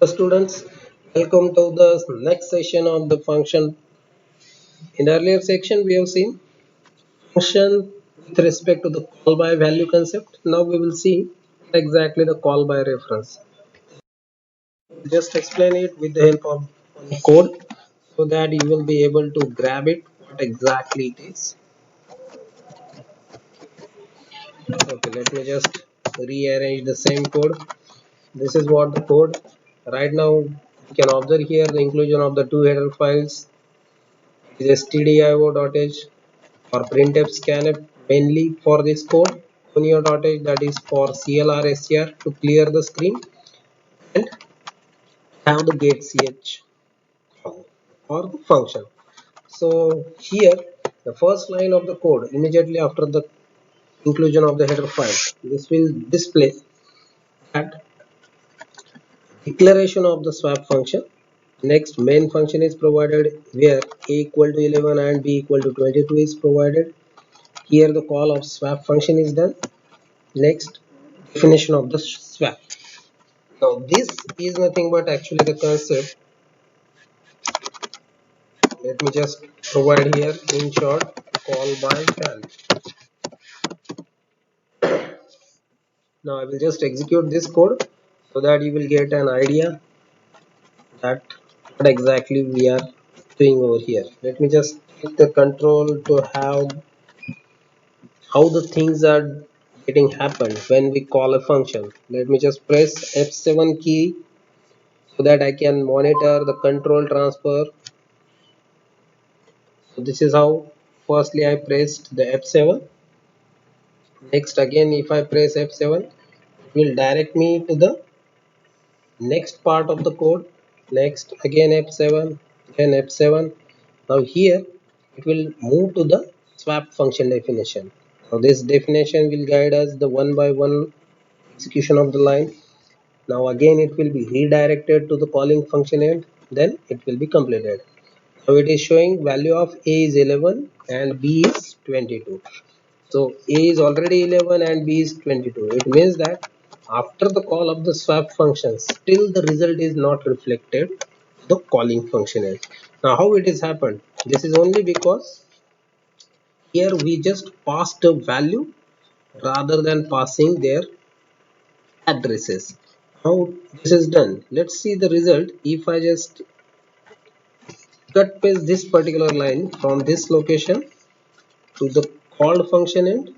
Students, welcome to the next session of the function. In the earlier section, we have seen function with respect to the call by value concept. Now we will see exactly the call by reference. Just explain it with the help of code so that you will be able to grab it what exactly it is. Okay, let me just rearrange the same code. This is what the code. Right now, you can observe here the inclusion of the two header files is stdio.h or printf scanf mainly for this code, conio.h that is for clr str to clear the screen, and have the get ch or the function. So here the first line of the code immediately after the inclusion of the header file, this will display that declaration of the swap function. Next, main function is provided where a equal to 11 and b equal to 22 is provided. Here the call of swap function is done. Next, definition of the swap. Now this is nothing but actually the concept. Let me just provide here in short call by val. Now I will just execute this code so that you will get an idea that what exactly we are doing over here. Let me just take the control to have how the things are getting happened when we call a function. Let me just press F7 key so that I can monitor the control transfer. So this is how firstly I pressed the F7. Next again if I press F7, it will direct me to the next part of the code. Next again F7, then F7. Now here it will move to the swap function definition. Now this definition will guide us the one by one execution of the line. Now again it will be redirected to the calling function end, then it will be completed. Now it is showing value of a is 11 and b is 22. So a is already 11 and b is 22. It means that after the call of the swap function, still the result is not reflected the calling function end. Now how it has happened? This is only because here we just passed a value rather than passing their addresses. How this is done? Let's see the result. If I just cut paste this particular line from this location to the called function end,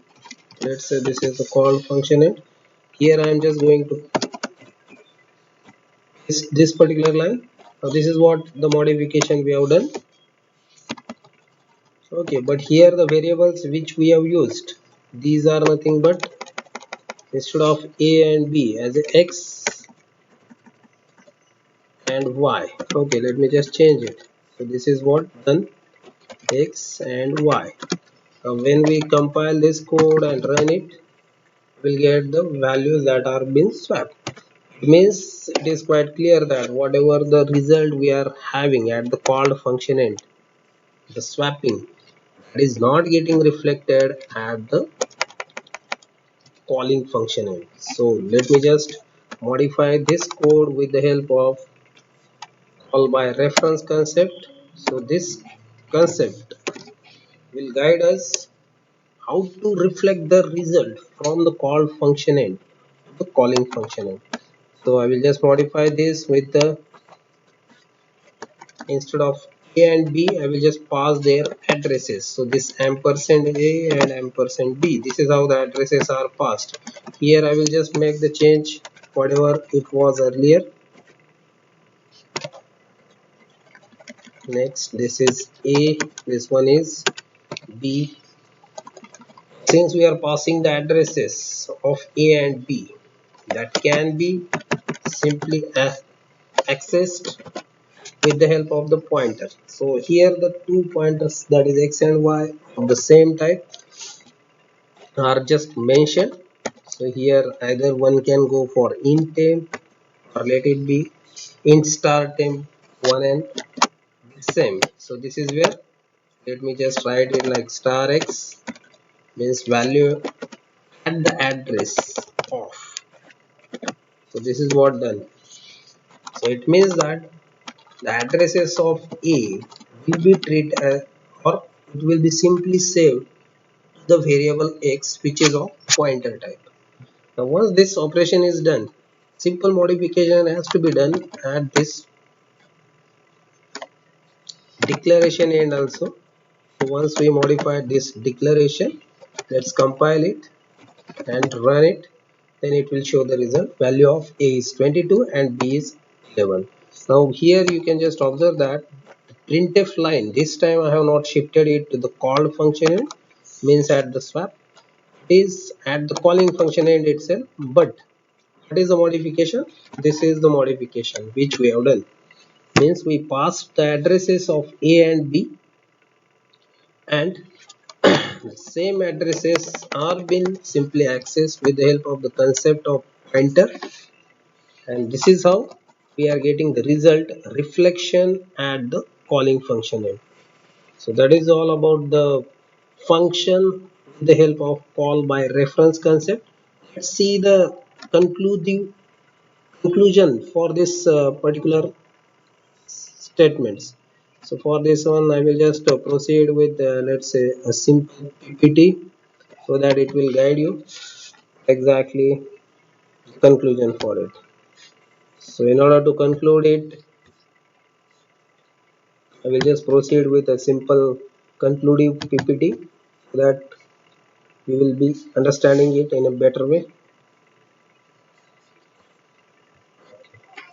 let's say this is the called function end. Here I am just going to paste this particular line. Now this is what the modification we have done. Okay, but here the variables which we have used, these are nothing but instead of a and b as a x and y. Okay, let me just change it. So this is what done, x and y. Now when we compile this code and run it, we'll get the values that are being swapped. It means it is quite clear that whatever the result we are having at the called function end, the swapping, that is not getting reflected at the calling function end. So let me just modify this code with the help of call by reference concept. So this concept will guide us how to reflect the result from the called function end to the calling function end. So I will just modify this with the instead of a and b, I will just pass their addresses. So this ampersand a and ampersand b, this is how the addresses are passed. Here I will just make the change whatever it was earlier. Next this is a, this one is b. Since we are passing the addresses of a and b, that can be simply accessed with the help of the pointer. So here the two pointers, that is x and y of the same type, are just mentioned. So here either one can go for int temp or let it be int star temp 1 and same. So this is where, let me just write it like star x means value at the address of. So this is what done. So it means that the addresses of A will be treated or it will be simply saved to the variable X, which is of pointer type. Now once this operation is done, simple modification has to be done at this declaration end also. So once we modify this declaration, let's compile it and run it. Then it will show the result. Value of A is 22 and B is 11. Now here you can just observe that the printf line, this time I have not shifted it to the called function end, means at the swap. It is at the calling function end itself, but what is the modification? This is the modification which we have done. Means we passed the addresses of A and B, and the same addresses are been simply accessed with the help of the concept of pointer, and this is how we are getting the result reflection at the calling function end. So that is all about the function with the help of call by reference concept. Let's see the conclusion for this particular statements. So for this one I will just proceed with let's say a simple ppt, so that it will guide you exactly the conclusion for it. So in order to conclude it, I will just proceed with a simple conclusive PPT so that you will be understanding it in a better way.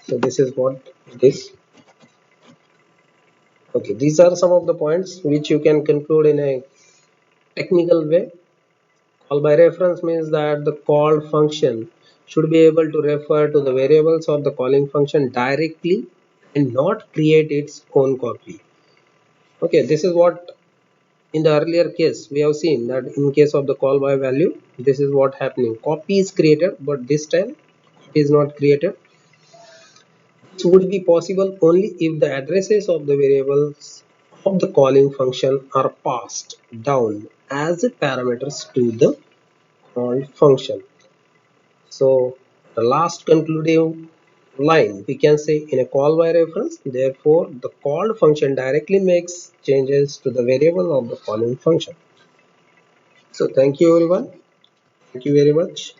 So this is what it is. Okay, these are some of the points which you can conclude in a technical way. Call by reference means that the called function should be able to refer to the variables of the calling function directly and not create its own copy. Okay, this is what in the earlier case we have seen that in case of the call by value, this is what happening. Copy is created, but this time copy is not created. This would be possible only if the addresses of the variables of the calling function are passed down as parameters to the called function. So the last concluding line we can say in a call by reference, therefore the called function directly makes changes to the variable of the calling function. So thank you everyone. Thank you very much.